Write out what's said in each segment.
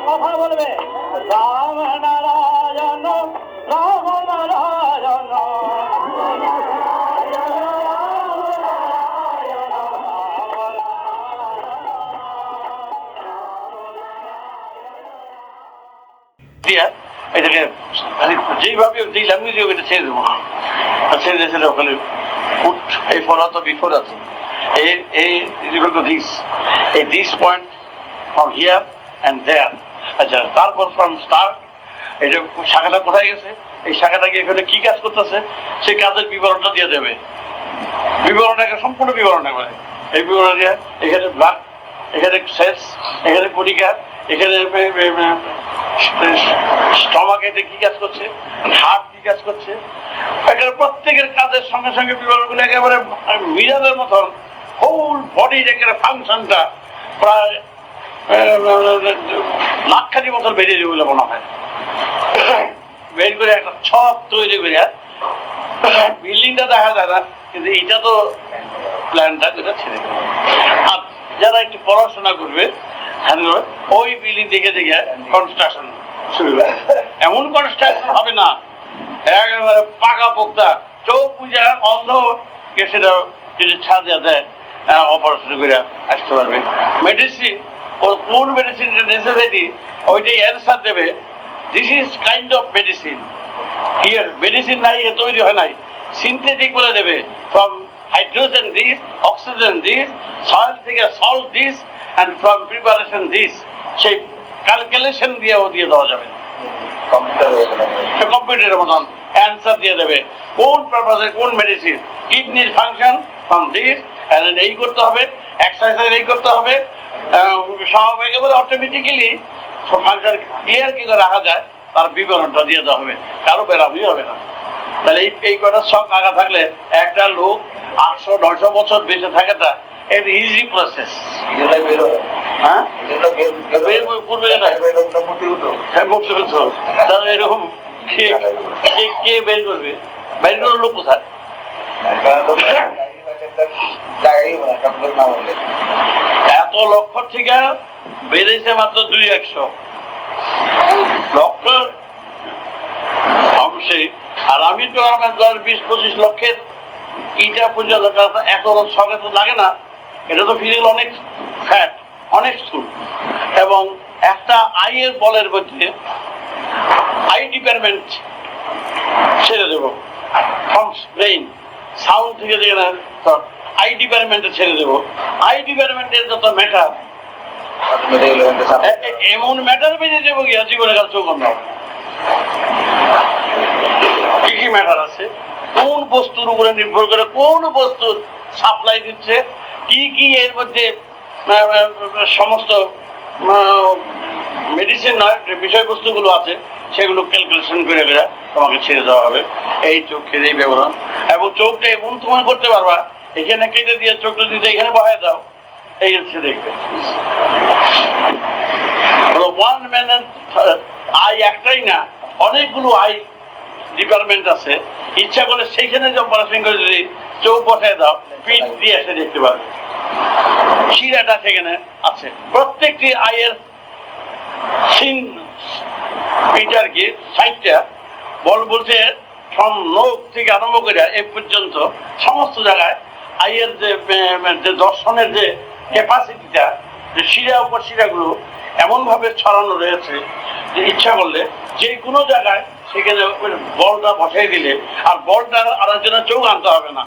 কথা বলবে রাম নারায়ণ রাম নারায়ণ এটাকে যেইভাবে যেই ল্যাঙ্গুয়েজ এটা ছেড়ে দেবো ছেড়ে দিয়েছিল ওখানে ফুট এই ফরাত বিফোর আছে এই this point from here and there. আচ্ছা, তারপর ফ্রম স্টার্ট এটা শাখাটা কোথায় গেছে, এই শাখাটা গিয়ে এখানে কি কাজ করতেছে সেই কাজের বিবরণটা দিয়ে দেবে। বিবরণটাকে সম্পূর্ণ বিবরণ করে এই বিবরণ দিয়ে এখানে ব্লাড, এখানে সেলস, এখানে পরিকার, এখানে স্টমাক এতে কি কাজ করছে, হার্ট কি কাজ করছে, এখানে প্রত্যেকের কাজের সঙ্গে সঙ্গে বিবরণগুলো একেবারে মিরারের মতন হোল বডির একেবারে ফাংশনটা প্রায় লাখখানি বছর বেরিয়ে যাবে বলে মনে হয়। বের করে একটা ছক তৈরি করে বিল্ডিংটা দেখা যায় না, কিন্তু এটা তো প্ল্যানটা এটা ছেড়ে দেবে। আর যারা একটু পড়াশোনা করবে ওই বিল্ডিং দেখে দেখে কনস্ট্রাকশন শুরু হবে। এমন কনস্ট্রাকশন হবে না একেবারে পাকা পোক্তা চোখ বুঝা অন্ধ সেটা যদি ছাড়িয়ে দেয় অপারেশন করে আসতে পারবে। মেডিসিন ও কোন মেডিসিনটা নেসেসিটি ওইটাই অ্যান্সার দেবে। This is kind of medicine here, medicine নাই তৈরি হয় নাই, সিনথেটিক বলে দেবে from hydrogen this, oxygen this, soil থেকে salt this and from preparation this. সেই ক্যালকুলেশন দিয়েও দিয়ে দেওয়া যাবে, কম্পিউটারের মতন অ্যান্সার দিয়ে দেবে কোন পারপাসে কোন মেডিসিন, কিডনির ফাংশন ফ্রম দিস, এই করতে হবে, এক্সারসাইজ এই করতে হবে, সব একেবারে অটোমেটিক্যালি ফাংশন ক্লিয়ার কি করে রাখা যায় তার বিবরণটা দিয়ে দেওয়া হবে, কারো বেরামি হবে না। তাহলে এই কটার শখ আগা থাকলে একটা লোক 800-900 বছর বেঁচে থাকাটা এটা ইজি প্রসেস। হ্যাঁ, এরকম কে বের করবে, বের করার লোক কোথায়? এত লক্ষ থেকে বেড়েছে মাত্র 200 লক্ষ অংশে। আর আমি তো আমার 20-25 লক্ষের ইটা পর্যন্ত এত সঙ্গে তো লাগে না। এটা তো ফিজিক্যাল অনেক ফ্যাট, অনেক স্থূল, এবং একটা আইয়ের বলের মধ্যে আই ডিপার্টমেন্ট ছেড়ে দেব ফ্রম ব্রেইন, সাউন্ড থেকে যেখানে আই ডিপার্টমেন্টে ছেড়ে দেবো। আই ডিপার্টমেন্টের যত ম্যাটার এমন ম্যাটার বেরিয়ে যাবো গিয়া জীবনে কাল চোখ বন্ধ হবে। কি কি ম্যাটার আছে, কোন বস্তুর উপরে নির্ভর করে কোন বস্তুর সাপ্লাই দিচ্ছে, কি কি এর মধ্যে সমস্ত মেডিসিন নয় বিষয়বস্তুগুলো আছে সেগুলো ক্যালকুলেশন করে করে তোমাকে ছেড়ে দেওয়া হবে। এই চোখের এই বিবরণ, এবং চোখটা এমন তোমার করতে পারবা এখানে কেটে দিয়ে চোখটা দিতে এখানে বহায় দাও, এই হচ্ছে দেখবে। ওয়ান ম্যান আই একটাই না, অনেকগুলো আই ডিপার্টমেন্ট আছে। ইচ্ছা করে সেইখানে যে অপারেশন করে যদি চোখ বসায় দাও পিঠ দিয়ে এসে দেখতে পারবে। শিরাটা সেখানে আছে, প্রত্যেকটি আয়ের পিঠার কি সাইডটা বল বলছে ফ্রম নোক থেকে আরম্ভ করে এ পর্যন্ত সমস্ত জায়গায় আইয়ের যে দর্শনের যে ক্যাপাসিটিটা, যে শিরা উপর শিরাগুলো এমন ভাবে ছড়ানো রয়েছে যে ইচ্ছা করলে যে কোনো জায়গায় সেখানে বলটা বসাই দিলে, আর বলটা আরেকজনের চোখ আনতে হবে না।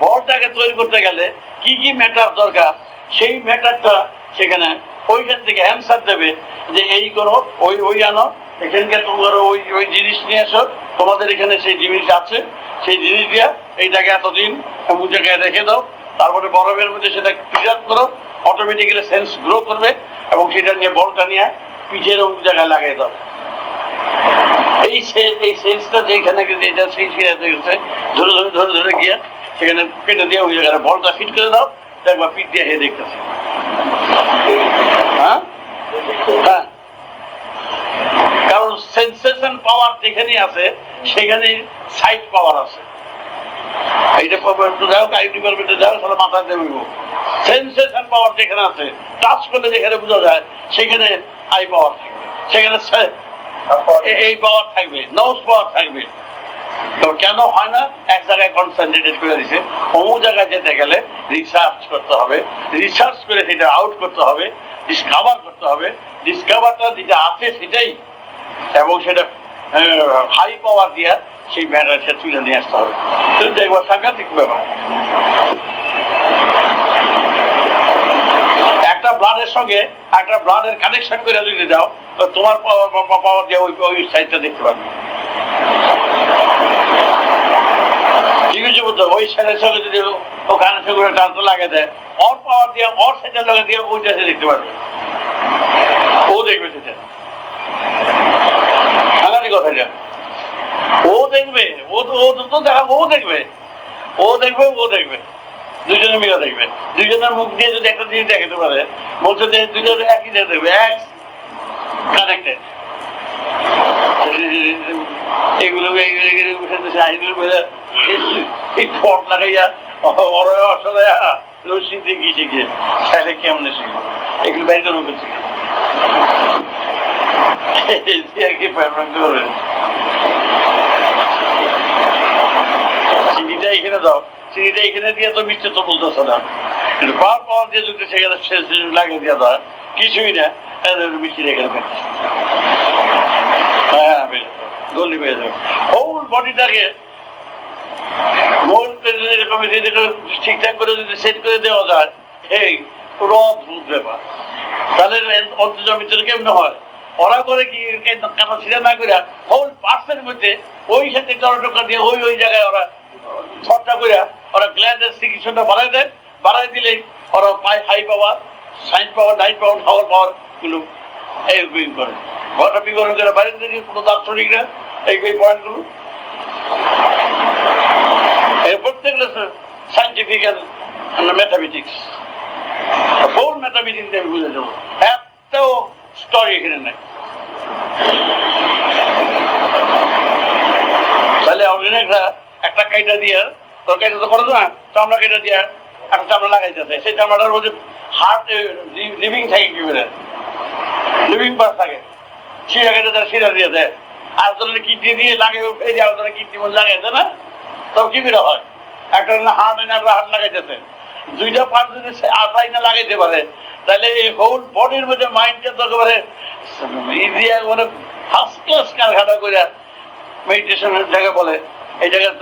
বলটাকে তৈরি করতে গেলে কি কি ম্যাটার দরকার সেই ম্যাটারটা সেখানে ওইখান থেকে অ্যান্সার দেবে যে এই করো, ওই আনো, এখানকার তোমরা ওই জিনিস নিয়ে এসো, তোমাদের এখানে সেই জিনিস আছে, সেই জিনিস দিয়া এইটাকে এতদিন এমন জায়গায় রেখে দাও, তারপরে বরফের মধ্যে সেটা প্রিজার্ভ করো, অটোমেটিক্যালি সেন্স গ্রো করবে, এবং সেটা নিয়ে বলটা নিয়ে পিঠের অমুক জায়গায় লাগিয়ে দাও। এই সেন্সটা যেখানে এটা সেই শিরাতে গেছে ধরে ধরে ধরে ধরে গিয়ে সেখানে পেটে দিয়ে ওই জায়গায় বলটা ফিট করে দাও, একবার পিঠ দিয়ে হে দেখতেছে। হ্যাঁ, যেখানে আছে সেখানে সাইড পাওয়ার আছে। এইটা যাও আই ডিপার্টমেন্টে যাও তাহলে মাথায় দেবে। সেন্সেশন পাওয়ার যেখানে আছে, টাচ করলে যেখানে বোঝা যায় সেখানে আই পাওয়ার থাকবে, সেখানে এই পাওয়ার থাকবে, নোজ পাওয়ার থাকবে। তো কেন হয় না? এক জায়গায় কনসেন্ট্রেটেড করে দিছে। অমুক জায়গায় যেতে গেলে রিসার্চ করতে হবে, রিসার্চ করে সেটা আউট করতে হবে, ডিসকভার করতে হবে। ডিসকভারটা যেটা আছে সেটাই, এবং সেটা হাই পাওয়ার দিয়া সেই ম্যাটারটা তুলে নিয়ে আসতে হবে। দেখবো সাংঘাতিক ব্যাপার। একটা ব্লাডের সঙ্গে একটা ব্লাডের কানেকশন করে যদি যাও, তো তোমার পাওয়ার দিয়ে ওই সাইডটা দেখতে পারবে। ঠিক আছে বুঝতো? ওই সাইডের সঙ্গে যদি ও কানেকশন করে টানতে লাগে দেয়, ওর পাওয়ার দিয়ে ওর সাইডের লগে দিয়ে ওই সাইডে দেখতে পারবে। ও দেখবে সেটা, সাংঘাতিক কথা এটা। ও দেখবে, ও তো দেখা, ও দেখবে, ও দেখবে, ও দেখবে, দুজনে মিলে দেখবে। দুজনের মুখ দিয়ে যদি একটা জিনিস দেখাতে পারে, বলছে যে দুজনে একই দেখবে, এক কানেক্টেড। এগুলো এই ফট লাগাইয়া রশি দিয়ে শিখে তাহলে কেমনে শিখবে? এগুলো বাইরে করছে চিনিটা এখানে দাও, চিনিটা এখানে দিয়ে তো মিষ্টি তো বলতেছে না, কিন্তু পাওয়ার দিয়ে যদি সেখানে লাগিয়ে দিয়ে দেওয়া কিছুই না, মিষ্টিটা এখানে গলি পেয়ে যাবে। হোল বডিটাকে ঠিকঠাক করে যদি সেট করে দেওয়া যায়, এই পুরো অদ্ভুত ব্যাপার। তাহলে অন্তর্জাম ভিতরে কেমন হয়? ওরা করে কি কাটা ছিঁড়া না করে হোল পার্সের মধ্যে ওই সাথে টকা দিয়ে ওই জায়গায় ওরা ছটটা করে ওরা গ্ল্যান্ডের সিকিউশনটা বাড়াই দেয়। বাড়াই দিলেই ওরা পায় high power, sign power, night power, hour power গুলো এই করে ঘরটা বিবরণ করে বাইরে থেকে কোনো দার্শনিকরা এই পয়েন্টগুলো প্রত্যেকটা সাইন্টিফিক ম্যাথামেটিক্স, হোল ম্যাথামেটিক্স আমি বুঝে দেবো। একটাও স্টোরি এখানে নাই। তাহলে অনেকটা একটা কাইটা দিয়ে তোর কাইটা তো করো না, চামড়া কাইটা দিয়ে একটা চামড়া লাগাইতেছে, সেই চামড়াটার মধ্যে হার্ট লিভিং থাকে, কি বলে লিভিং পার্ট থাকে, শিরা কেটে তার শিরা দিয়ে দেয়। আর তোর কিডনি দিয়ে লাগে, এই যে আলোচনা কিডনি মধ্যে লাগাইছে না, তবে কি বেরো হয়? একটা হার্ট এনে একটা হার্ট লাগাইতেছে, দুইটা পার্ট যদি আটাই না লাগাইতে পারে, তাহলে এই হোল বডির মধ্যে মাইন্ডকে তো একেবারে ইজিয়া মানে ফার্স্ট ক্লাস কারখানা করে মেডিটেশনের জায়গায় বলে, এই জায়গায়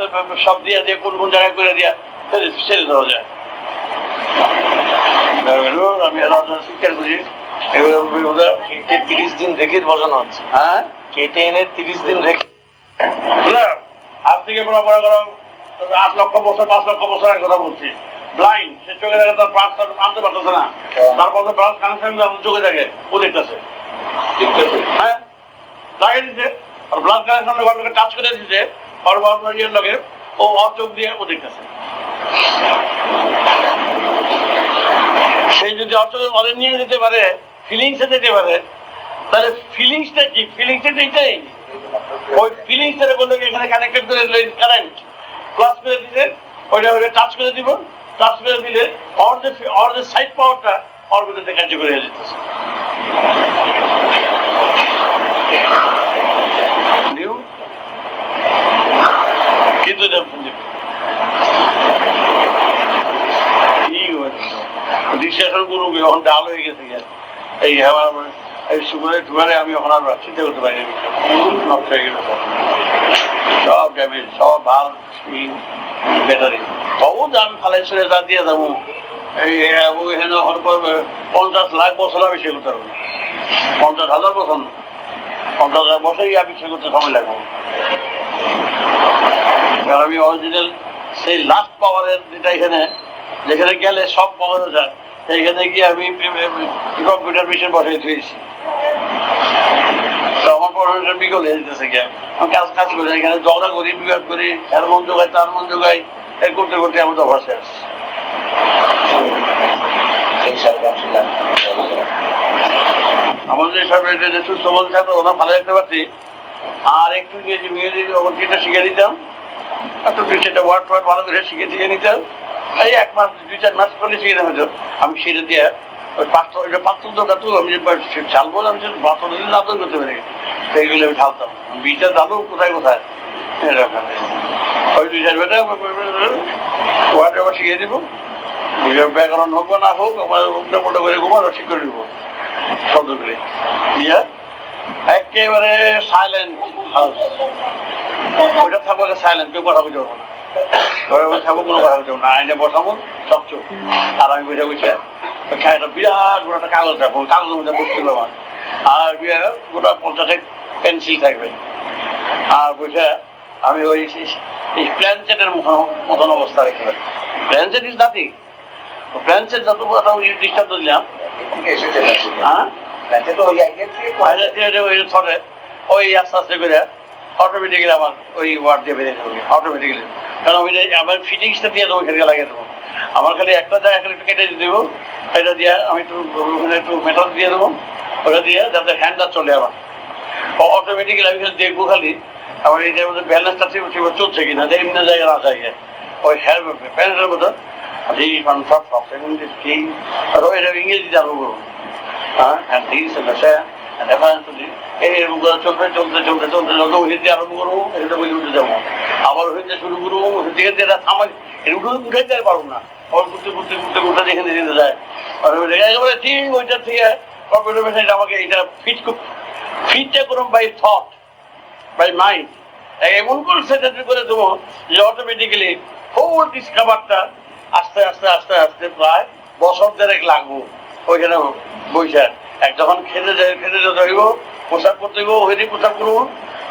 সব দিয়ে দিয়ে কোন কোন জায়গায় করে দিয়া ছেড়ে দেওয়া যায়। আমি স্বীকার করি 30 দিন রেখে বসানো হচ্ছে। হ্যাঁ, কেটে এনে 30 দিন রেখে, আজ থেকে মনে করো 8 লক্ষ বছর 5 লক্ষ বছর এক কথা বলছি। ব্লাইন্ড, সে চোখে দেখে তার প্রাণ আনতে পারতেছে না, তারপর তো প্রাণ কানেকশন চোখে দেখে, ও দেখতেছে। হ্যাঁ, লাগিয়ে দিচ্ছে, আর ব্লাড কানেকশন ঘরটাকে টাচ করে দিচ্ছে, ইয়ের লগে ও চোখ দিয়ে ও দেখতেছে। সেই যদি ওদের নিয়ে যেতে পারে, ফিলিংসে যেতে পারে, তাহলে ফিলিংসটা কি? ফিলিংসটা এইটাই, ওই ফিলিংসটা বললো এখানে কানেক্টেড করে কারেন্ট ক্লাস করে দিলে ওইটা টাচ করে দিব, টাচ করে দিলে ওর যে সাইড পাওয়ারটা ওর ভিতরে কার্যকরী হয়ে যেতেছে। কিন্তু ডিসকাশন গুলো এখন ডাল হয়ে গেছে, এই এই সুগারে আমি এখন আর চিন্তা করতে পারি নষ্ট হয়ে গেছে, সব ড্যামেজ, সব ভাল ব্যাটারি তবু আমি ফালাই ছেড়ে যা দিয়ে যাবো। এই এখানে 50 লাখ বছর আমি সে করতে পারবো, 50,000 বছর, 50,000 বছরই আমি সে করতে সময় লাগবো। আমি অরিজিনাল সেই লাস্ট পাওয়ারের যেটা এখানে, যেখানে গেলে সব পাওয়া যায়, সেইখানে গিয়ে আমি কম্পিউটার মেশিন বসাই দিয়েছি। আমার পড়াশোনাটা বিকল হয়ে যেতেছে গিয়ে আমি কাজ করি, এখানে ঝগড়া করি, বিবাদ করি, এর মন জোগাই তার মন জোগাই, এই করতে করতে আমি তো বসে আসছি। আমাদের সব যে সুস্থ বলছে তো ওরা ভালো দেখতে পাচ্ছি, আর একটু ইংরেজি অবধিটা শিখে দিতাম, একটু দুই চারটা ওয়ার্ড ওয়ার্ড ভালো করে শিখে নিতাম। এই 1 মাস 2-4 মাস করে শিখে নেওয়া হতো। আমি সেটা দিয়ে ওই পাত্র দোকান তো আমি চালবো, আমি পাত্র দিলে আদর করতে পারি, সেইগুলো আমি ঢালতাম। বিটা ঢালো কোথায় কোথায় এরকম। ওই 2-4 বেটা ওয়ার্ড আবার শিখে দিব। ব্যাকরণ হোক বা না হোক, আমার উল্টা মোটা করে ঘুমানো ঠিক করে দিব শব্দ করে দিয়া একেবারে সাইলেন্ট হাউস। ওইটা থাকবো সাইলেন্ট, কেউ কথা বুঝতে পারবো না। ঘরে বসে থাকবো, কোনো কথা বুঝতে পারবো না। আইনে বসাবো সব চোখ, আর আমি বসে বসে একটা বিরাট বড় একটা কাগজ রাখবো, কাগজের মধ্যে বসছিল আমার, আর গোটা 50 পেন্সিল থাকবে। আর বসে আমি ওই প্ল্যানচেটের মতন অবস্থা রেখে প্ল্যানচেট ইস নাথিং। প্ল্যানচেট যত কথা দৃষ্টান্ত দিলাম, হ্যাঁ ওই আস্তে আস্তে করে অটোমেটিক্যালি আমার ওই ওয়ার্ড দিয়ে বেরিয়ে যাবে অটোমেটিক্যালি। কারণ ওই আমার ফিটিংসটা দিয়ে দেবো, এখানে লাগিয়ে দেবো। আমার খালি একটা জায়গা খালি একটু কেটে দেবো, এটা দিয়ে আমি একটু মেটাল দিয়ে দেবো, ওটা দিয়ে যাতে হ্যান্ডটা চলে আমার অটোমেটিক্যালি। আমি খালি দেখবো খালি আমার এইটার মধ্যে ব্যালেন্সটা ঠিক চলছে কিনা, যে এমনি জায়গা না জায়গা ওই হ্যান্ড প্যান্টের মতো ইংরেজি আরম্ভ করবো। হ্যাঁ, চলতে চলতে চলতে চলতে যত হিন্দি আরম্ভ করবো, এটা বলে উঠে যাবো, আবার হিন্দি শুরু করবো, যেটা থামাই উঠে যেতে পারবো না। আবার ঘুরতে ঘুরতে ঘুরতে ঘুরতে যেখানে যেতে যায় একেবারে ঠিক ওইটা থেকে কম্পিউটার মেশিন আমাকে এটা ফিটটা করুন বাই থট, বাই মাইন্ড, এমন করে সেটা করে দেবো যে অটোমেটিক্যালি হোল ডিসকাভারটা আস্তে আস্তে আস্তে আস্তে প্রায় বছর 1.5 লাগবো ওইখানে বৈশাখ। যখন খেতে যেতে হইব, পোশাক করতে হইব, ওইখানে পোশাক করবো,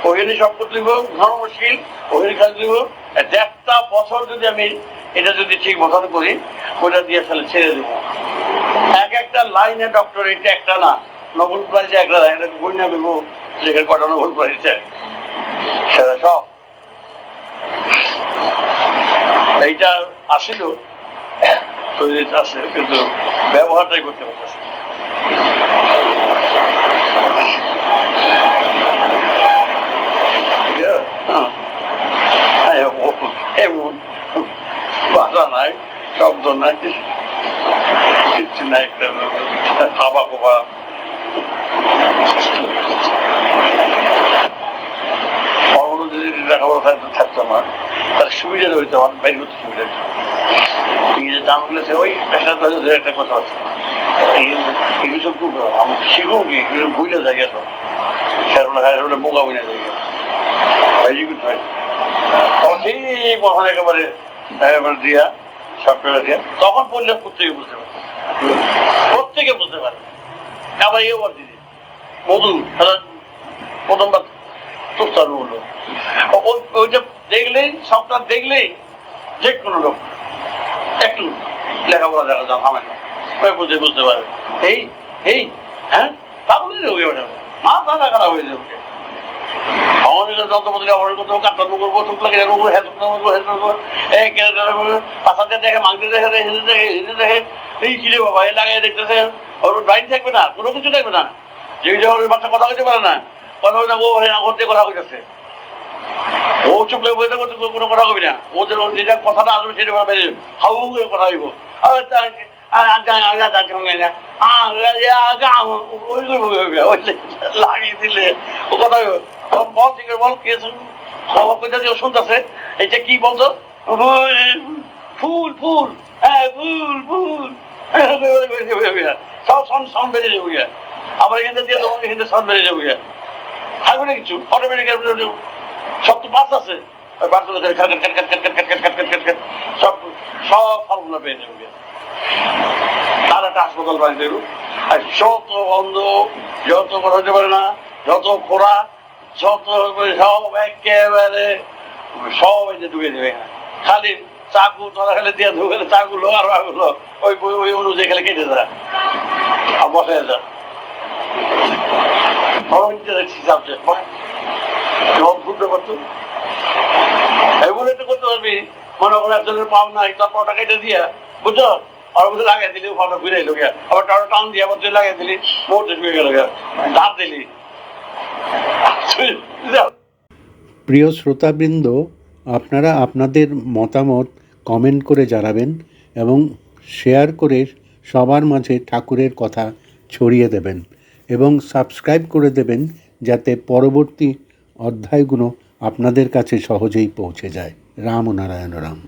ওইখানে সব করতে হইব, ঘর মুশকিল ওইখানে কাজ দিব। 1.5টা বছর যদি আমি এটা যদি ঠিক মতন করি, ওইটা দিয়ে ফেলে ছেড়ে দেবো। একটা লাইনে ডক্টর, এটা একটা না, নোবেল প্রাইজে একটা লাইন বই না দেবো, যেখানে কটা নোবেল প্রাইজ সেটা সব এইটা আসিল তৈরি আছে, কিন্তু ব্যবহারটাই করতে পারতেছে। এমন বাধা নাই, শব্দ নাই, কিচ্ছু নাই, একটা খাবা খোবা লেখাপড়া থাকতো আমার, তার সুবিধা হইতো, আমার বাইরে করতে সুবিধা হইতো। ইংরেজি দাম বলেছে ওই একটা কথা আছে, এগুলো সব আমি শিখবো কি, এগুলো বইটা জায়গা তো সেরকম বোকা বইনা জায়গা ভেরি গুড ভাই। ঠিক কখন একেবারে দিয়া সফটওয়্যার দিয়া তখন পড়লে প্রত্যেকে বুঝতে পারে, প্রত্যেকে বুঝতে পারে। আবার এও বল দিদি মধু প্রথমবার তোর হলো, ওইটা দেখলেই সফটওয়্যার দেখলেই যে কোনো লোক একটু লেখাপড়া দেখা যাও আমার বুঝতে পারে। এই হ্যাঁ তাহলে ওটা মাথা খারাপ হয়ে যাবে। আমাদের যন্ত্রপাতি ব্যবহার করতে হবে, কাটন করবো, চোখ লাগে করবো, পাশাতে দেখে, মাংস দেখে, হেঁটে দেখে, এই ছিল বাবা এ লাগাই দেখতেছে, ওর ব্রাইন থাকবে না, কোনো কিছু থাকবে না। যে বাচ্চা কথা বলতে পারে না, কথা বলতে ও ঘরতে কথা বলতেছে, ও চুপ লাগে বইতে করতে কোনো কথা কবি না, ও যেটা কথাটা আসবে সেটা হাউ কথা হইব। লাগিয়ে দিলে ও কথা বল ঠিক বল কে শুনতেছে, এটা কি বলতো, ফুল ফুল, হ্যাঁ ফুল ফুল, সব সাউন্ড বেরিয়ে যাবো। আবার এখানে দিয়ে দেবো, এখানে সাউন্ড বেরিয়ে যাবো, থাকবে না কিছু, অটোমেটিক সব তো বাস আছে, সব সব ফর্মুলা পেয়ে যাবে। তার একটা হাসপাতাল বাড়ি দেব, আর যত বন্ধ, যত কথা হতে পারে না, যত খোরা, যত সব একেবারে সব এই যে ঢুকে দেবে। খালি চাকু তোরা খেলে দিয়ে ঢুকে চাকুলো আর আগুলো ওই ওই অনুযায়ী খেলে কেটে যায় আর বসে যায়। ঘুরতে পারতো এগুলো করতে পারবি, মনে করো একজনের পাও নাই, তার পাওটা কেটে দিয়া বুঝছো, আর বুঝে লাগিয়ে দিলি, পাওটা ঘুরে এলো গিয়া, আবার টাউন দিয়ে আবার তুই লাগিয়ে দিলি, মোটে ঢুকে গেল গিয়া, ধার দিলি, প্রিয় শ্রোতাবৃন্দ, আপনারা আপনাদের মতামত কমেন্ট করে জানাবেন এবং শেয়ার করে সবার মাঝে ঠাকুরের কথা ছড়িয়ে দেবেন এবং সাবস্ক্রাইব করে দেবেন যাতে পরবর্তী অধ্যায়গুলো আপনাদের কাছে সহজেই পৌঁছে যায়। রাম ও নারায়ণ রাম।